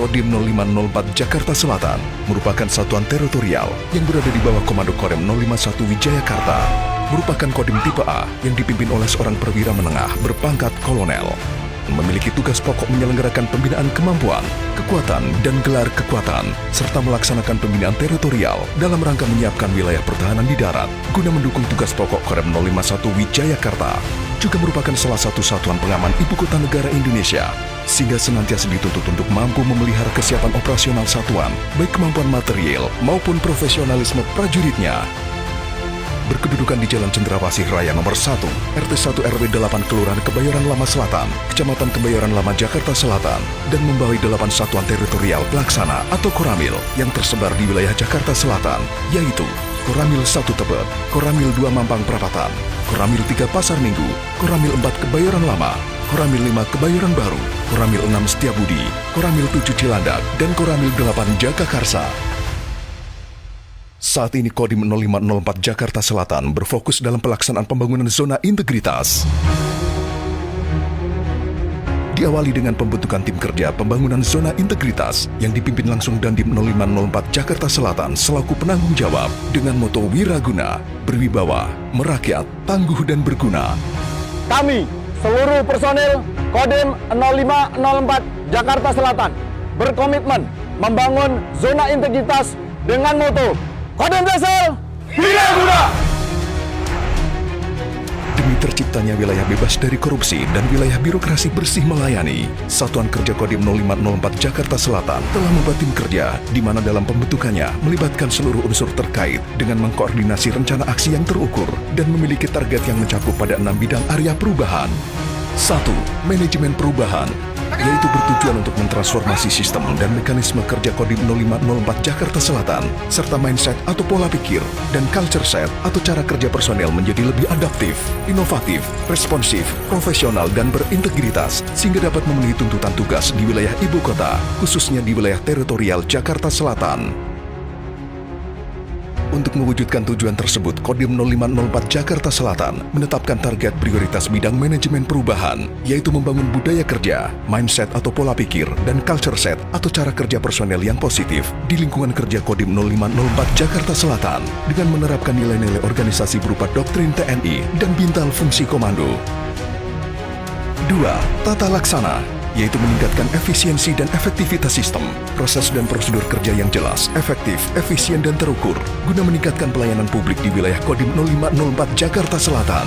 Kodim 0504 Jakarta Selatan merupakan satuan teritorial yang berada di bawah Komando Korem 051 Wijayakarta. Merupakan Kodim tipe A yang dipimpin oleh seorang perwira menengah berpangkat kolonel. Memiliki tugas pokok menyelenggarakan pembinaan kemampuan, kekuatan, dan gelar kekuatan, serta melaksanakan pembinaan teritorial dalam rangka menyiapkan wilayah pertahanan di darat guna mendukung tugas pokok Korem 051 Wijayakarta. Juga merupakan salah satu satuan pengaman ibu kota negara Indonesia, sehingga senantiasa dituntut untuk mampu memelihara kesiapan operasional satuan, baik kemampuan material maupun profesionalisme prajuritnya. Berkedudukan di Jalan Cendrawasih Raya nomor 1, RT 1 RW 8 Kelurahan Kebayoran Lama Selatan, Kecamatan Kebayoran Lama, Jakarta Selatan, dan membawahi 8 satuan teritorial pelaksana atau Koramil yang tersebar di wilayah Jakarta Selatan, yaitu Koramil 1 Tebet, Koramil 2 Mampang Perapatan, Koramil 3 Pasar Minggu, Koramil 4 Kebayoran Lama, Koramil 5 Kebayoran Baru, Koramil 6 Setiabudi, Koramil 7 Cilandak, dan Koramil 8 Jagakarsa. Saat ini Kodim 0504 Jakarta Selatan berfokus dalam pelaksanaan pembangunan zona integritas. Diawali dengan pembentukan tim kerja pembangunan zona integritas yang dipimpin langsung Dandim 0504 Jakarta Selatan selaku penanggung jawab dengan moto Wiraguna, Berwibawa, Merakyat, Tangguh dan Berguna. Kami, seluruh personil Kodim 0504 Jakarta Selatan, berkomitmen membangun zona integritas dengan moto Kodim Dasar Wiraguna. Demi terciptanya wilayah bebas dari korupsi dan wilayah birokrasi bersih melayani, Satuan Kerja Kodim 0504 Jakarta Selatan telah membuat tim kerja di mana dalam pembentukannya melibatkan seluruh unsur terkait dengan mengkoordinasi rencana aksi yang terukur dan memiliki target yang mencakup pada 6 bidang area perubahan. 1. Manajemen perubahan, yaitu bertujuan untuk mentransformasi sistem dan mekanisme kerja Kodim 0504 Jakarta Selatan, serta mindset atau pola pikir, dan culture set atau cara kerja personel menjadi lebih adaptif, inovatif, responsif, profesional, dan berintegritas, sehingga dapat memenuhi tuntutan tugas di wilayah ibu kota, khususnya di wilayah teritorial Jakarta Selatan. Untuk mewujudkan tujuan tersebut, Kodim 0504 Jakarta Selatan menetapkan target prioritas bidang manajemen perubahan, yaitu membangun budaya kerja, mindset atau pola pikir, dan culture set atau cara kerja personel yang positif di lingkungan kerja Kodim 0504 Jakarta Selatan dengan menerapkan nilai-nilai organisasi berupa doktrin TNI dan bintal fungsi komando. 2. Tata laksana, yaitu meningkatkan efisiensi dan efektivitas sistem, proses dan prosedur kerja yang jelas, efektif, efisien, dan terukur, guna meningkatkan pelayanan publik di wilayah Kodim 0504 Jakarta Selatan.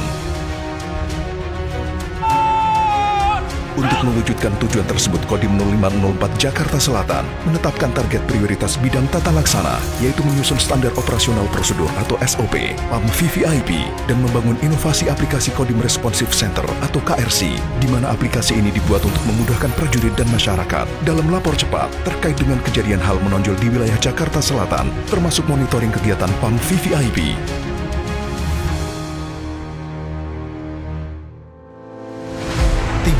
Untuk mewujudkan tujuan tersebut, Kodim 0504 Jakarta Selatan menetapkan target prioritas bidang tata laksana, yaitu menyusun standar operasional prosedur atau SOP, PAM VVIP, dan membangun inovasi aplikasi Kodim Responsive Center atau KRC, di mana aplikasi ini dibuat untuk memudahkan prajurit dan masyarakat dalam lapor cepat terkait dengan kejadian hal menonjol di wilayah Jakarta Selatan, termasuk monitoring kegiatan PAM VVIP.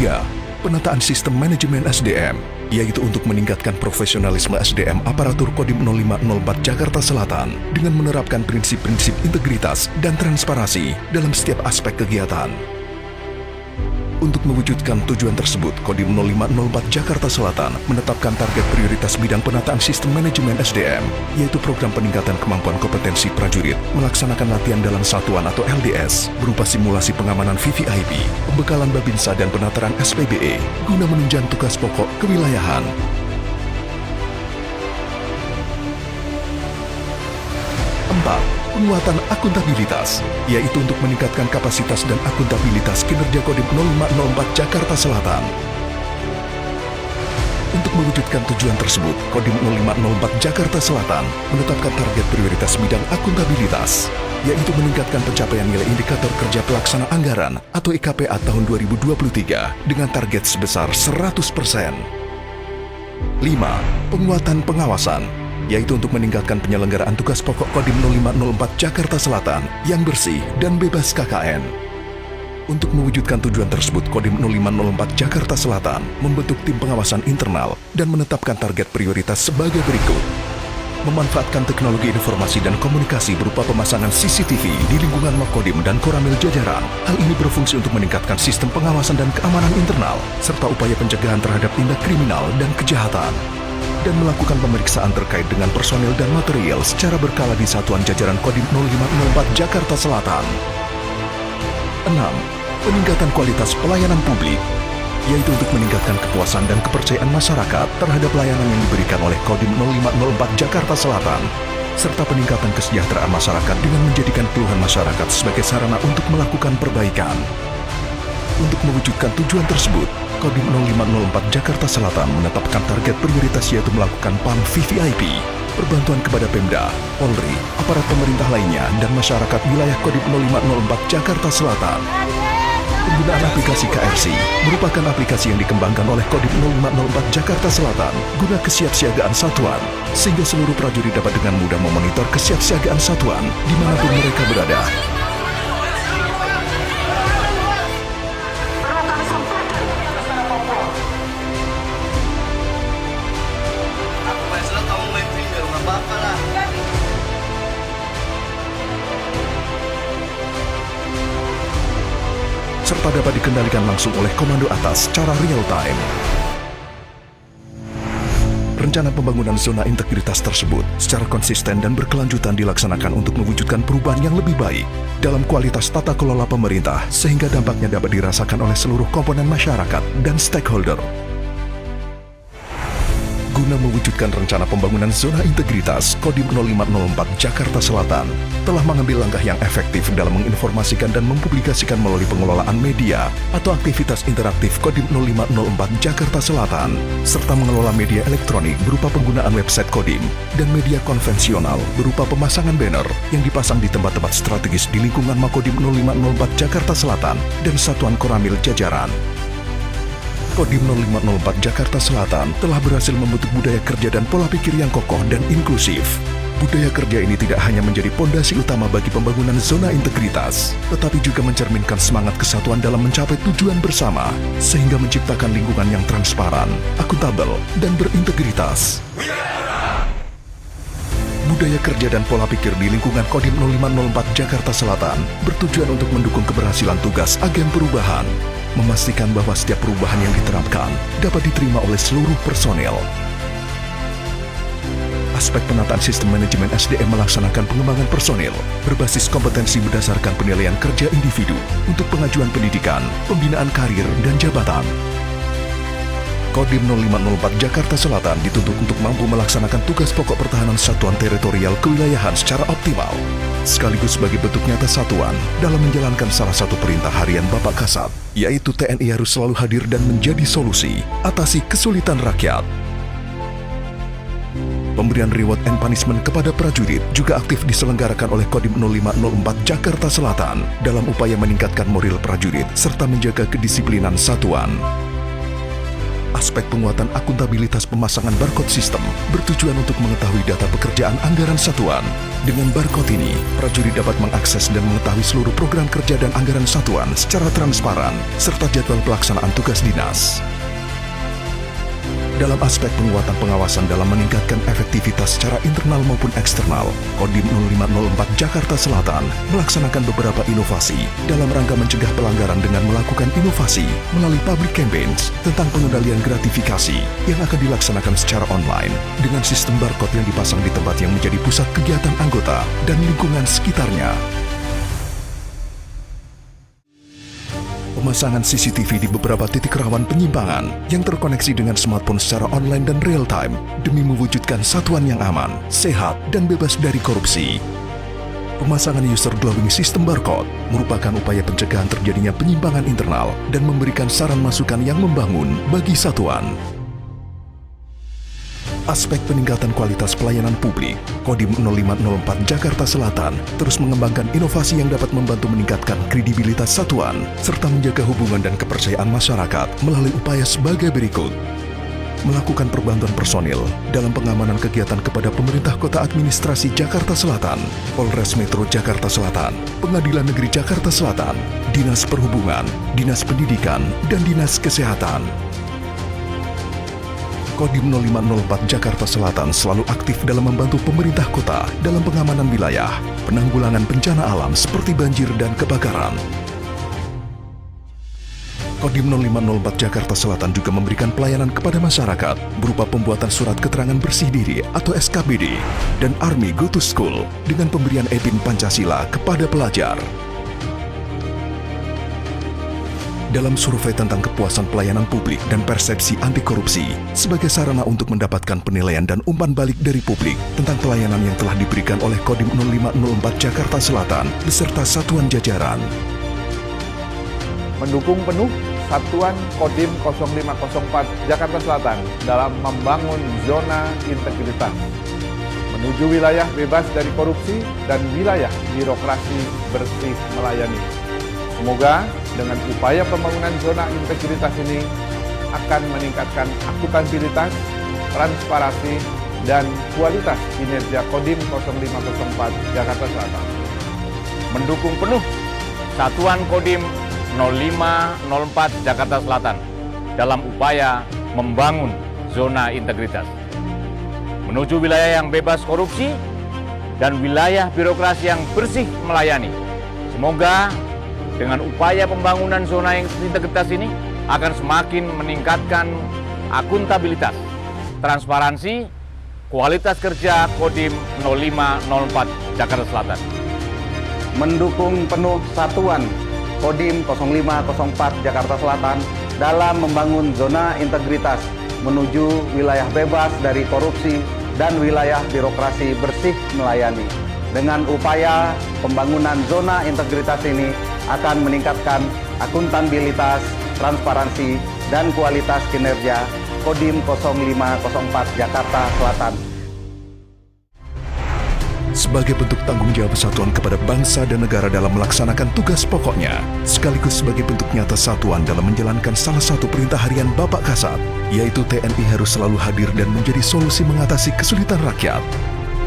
3. Penataan sistem manajemen SDM, yaitu untuk meningkatkan profesionalisme SDM aparatur Kodim 0504 Jakarta Selatan dengan menerapkan prinsip-prinsip integritas dan transparansi dalam setiap aspek kegiatan. Untuk mewujudkan tujuan tersebut, Kodim 0504 Jakarta Selatan menetapkan target prioritas bidang penataan sistem manajemen SDM, yaitu program peningkatan kemampuan kompetensi prajurit, melaksanakan latihan dalam satuan atau LDS, berupa simulasi pengamanan VVIP, pembekalan Babinsa dan penataran SPBE, guna menunjang tugas pokok kewilayahan. 4. Penguatan akuntabilitas, yaitu untuk meningkatkan kapasitas dan akuntabilitas kinerja Kodim 0504 Jakarta Selatan. Untuk mewujudkan tujuan tersebut, Kodim 0504 Jakarta Selatan menetapkan target prioritas bidang akuntabilitas, yaitu meningkatkan pencapaian nilai indikator kerja pelaksana anggaran atau IKPA tahun 2023 dengan target sebesar 100%. 5. Penguatan pengawasan, yaitu untuk meningkatkan penyelenggaraan tugas pokok Kodim 0504 Jakarta Selatan yang bersih dan bebas KKN. Untuk mewujudkan tujuan tersebut, Kodim 0504 Jakarta Selatan membentuk tim pengawasan internal dan menetapkan target prioritas sebagai berikut. Memanfaatkan teknologi informasi dan komunikasi berupa pemasangan CCTV di lingkungan Makodim dan Koramil jajaran. Hal ini berfungsi untuk meningkatkan sistem pengawasan dan keamanan internal, serta upaya pencegahan terhadap tindak kriminal dan kejahatan. dan melakukan pemeriksaan terkait dengan personel dan material secara berkala di Satuan Jajaran Kodim 0504 Jakarta Selatan. 6. Peningkatan kualitas pelayanan publik, yaitu untuk meningkatkan kepuasan dan kepercayaan masyarakat terhadap layanan yang diberikan oleh Kodim 0504 Jakarta Selatan, serta peningkatan kesejahteraan masyarakat dengan menjadikan keluhan masyarakat sebagai sarana untuk melakukan perbaikan. Untuk mewujudkan tujuan tersebut, Kodim 0504 Jakarta Selatan menetapkan target prioritas yaitu melakukan PAM VVIP, perbantuan kepada Pemda, Polri, aparat pemerintah lainnya, dan masyarakat wilayah Kodim 0504 Jakarta Selatan. Penggunaan aplikasi KRC merupakan aplikasi yang dikembangkan oleh Kodim 0504 Jakarta Selatan guna kesiapsiagaan satuan, sehingga seluruh prajurit dapat dengan mudah memonitor kesiapsiagaan satuan dimanapun mereka berada. Serta dapat dikendalikan langsung oleh komando atas secara real time. Rencana pembangunan zona integritas tersebut secara konsisten dan berkelanjutan dilaksanakan untuk mewujudkan perubahan yang lebih baik dalam kualitas tata kelola pemerintah sehingga dampaknya dapat dirasakan oleh seluruh komponen masyarakat dan stakeholder. Guna mewujudkan rencana pembangunan zona integritas, Kodim 0504 Jakarta Selatan telah mengambil langkah yang efektif dalam menginformasikan dan mempublikasikan melalui pengelolaan media atau aktivitas interaktif Kodim 0504 Jakarta Selatan, serta mengelola media elektronik berupa penggunaan website Kodim dan media konvensional berupa pemasangan banner yang dipasang di tempat-tempat strategis di lingkungan Makodim 0504 Jakarta Selatan dan Satuan Koramil Jajaran. Kodim 0504 Jakarta Selatan telah berhasil membentuk budaya kerja dan pola pikir yang kokoh dan inklusif. Budaya kerja ini tidak hanya menjadi pondasi utama bagi pembangunan zona integritas, tetapi juga mencerminkan semangat kesatuan dalam mencapai tujuan bersama, sehingga menciptakan lingkungan yang transparan, akuntabel, dan berintegritas. Budaya kerja dan pola pikir di lingkungan Kodim 0504 Jakarta Selatan bertujuan untuk mendukung keberhasilan tugas agen perubahan, memastikan bahwa setiap perubahan yang diterapkan dapat diterima oleh seluruh personel. Aspek penataan sistem manajemen SDM melaksanakan pengembangan personil berbasis kompetensi berdasarkan penilaian kerja individu untuk pengajuan pendidikan, pembinaan karir, dan jabatan. Kodim 0504 Jakarta Selatan dituntut untuk mampu melaksanakan tugas pokok pertahanan satuan teritorial kewilayahan secara optimal, sekaligus sebagai bentuk nyata satuan dalam menjalankan salah satu perintah harian Bapak Kasat, yaitu TNI harus selalu hadir dan menjadi solusi atasi kesulitan rakyat. Pemberian reward and punishment kepada prajurit juga aktif diselenggarakan oleh Kodim 0504 Jakarta Selatan dalam upaya meningkatkan moral prajurit serta menjaga kedisiplinan satuan. Aspek penguatan akuntabilitas pemasangan barcode sistem bertujuan untuk mengetahui data pekerjaan anggaran satuan. Dengan barcode ini, prajurit dapat mengakses dan mengetahui seluruh program kerja dan anggaran satuan secara transparan, serta jadwal pelaksanaan tugas dinas. Dalam aspek penguatan pengawasan dalam meningkatkan efektivitas secara internal maupun eksternal, Kodim 0504 Jakarta Selatan melaksanakan beberapa inovasi dalam rangka mencegah pelanggaran dengan melakukan inovasi melalui public campaigns tentang pengendalian gratifikasi yang akan dilaksanakan secara online dengan sistem barcode yang dipasang di tempat yang menjadi pusat kegiatan anggota dan lingkungan sekitarnya. Pemasangan CCTV di beberapa titik rawan penyimpangan yang terkoneksi dengan smartphone secara online dan real time demi mewujudkan satuan yang aman, sehat, dan bebas dari korupsi. Pemasangan user glowing sistem barcode merupakan upaya pencegahan terjadinya penyimpangan internal dan memberikan saran masukan yang membangun bagi satuan. Aspek peningkatan kualitas pelayanan publik, Kodim 0504 Jakarta Selatan terus mengembangkan inovasi yang dapat membantu meningkatkan kredibilitas satuan serta menjaga hubungan dan kepercayaan masyarakat melalui upaya sebagai berikut. Melakukan perbantuan personil dalam pengamanan kegiatan kepada pemerintah kota administrasi Jakarta Selatan, Polres Metro Jakarta Selatan, Pengadilan Negeri Jakarta Selatan, Dinas Perhubungan, Dinas Pendidikan, dan Dinas Kesehatan. Kodim 0504 Jakarta Selatan selalu aktif dalam membantu pemerintah kota dalam pengamanan wilayah, penanggulangan bencana alam seperti banjir dan kebakaran. Kodim 0504 Jakarta Selatan juga memberikan pelayanan kepada masyarakat berupa pembuatan surat keterangan bersih diri atau SKBD dan Army Go to School dengan pemberian EPIN Pancasila kepada pelajar. Dalam survei tentang kepuasan pelayanan publik dan persepsi anti korupsi sebagai sarana untuk mendapatkan penilaian dan umpan balik dari publik tentang pelayanan yang telah diberikan oleh Kodim 0504 Jakarta Selatan beserta satuan jajaran. Mendukung penuh Satuan Kodim 0504 Jakarta Selatan dalam membangun zona integritas, menuju wilayah bebas dari korupsi dan wilayah birokrasi bersih melayani. Semoga dengan upaya pembangunan zona integritas ini akan meningkatkan akuntabilitas, transparansi, dan kualitas kinerja Kodim 0504 Jakarta Selatan. Mendukung penuh Satuan Kodim 0504 Jakarta Selatan dalam upaya membangun zona integritas, menuju wilayah yang bebas korupsi dan wilayah birokrasi yang bersih melayani. Semoga dengan upaya pembangunan zona integritas ini akan semakin meningkatkan akuntabilitas, transparansi, kualitas kerja Kodim 0504 Jakarta Selatan. Mendukung penuh Satuan Kodim 0504 Jakarta Selatan dalam membangun zona integritas menuju wilayah bebas dari korupsi dan wilayah birokrasi bersih melayani. Dengan upaya pembangunan zona integritas ini akan meningkatkan akuntabilitas, transparansi, dan kualitas kinerja Kodim 0504 Jakarta Selatan. Sebagai bentuk tanggung jawab Satuan kepada bangsa dan negara dalam melaksanakan tugas pokoknya, sekaligus sebagai bentuk nyata Satuan dalam menjalankan salah satu perintah harian Bapak Kasat, yaitu TNI harus selalu hadir dan menjadi solusi mengatasi kesulitan rakyat.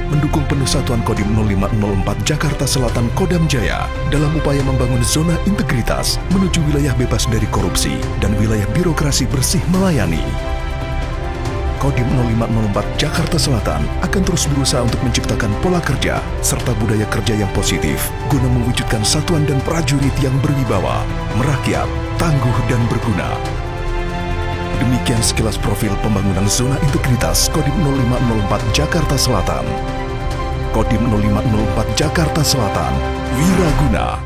Mendukung penuh Satuan Kodim 0504 Jakarta Selatan Kodam Jaya dalam upaya membangun zona integritas menuju wilayah bebas dari korupsi dan wilayah birokrasi bersih melayani. Kodim 0504 Jakarta Selatan akan terus berusaha untuk menciptakan pola kerja serta budaya kerja yang positif guna mewujudkan satuan dan prajurit yang berwibawa, merakyat, tangguh, dan berguna. Demikian sekilas profil pembangunan zona integritas Kodim 0504 Jakarta Selatan. Kodim 0504 Jakarta Selatan, wiraguna,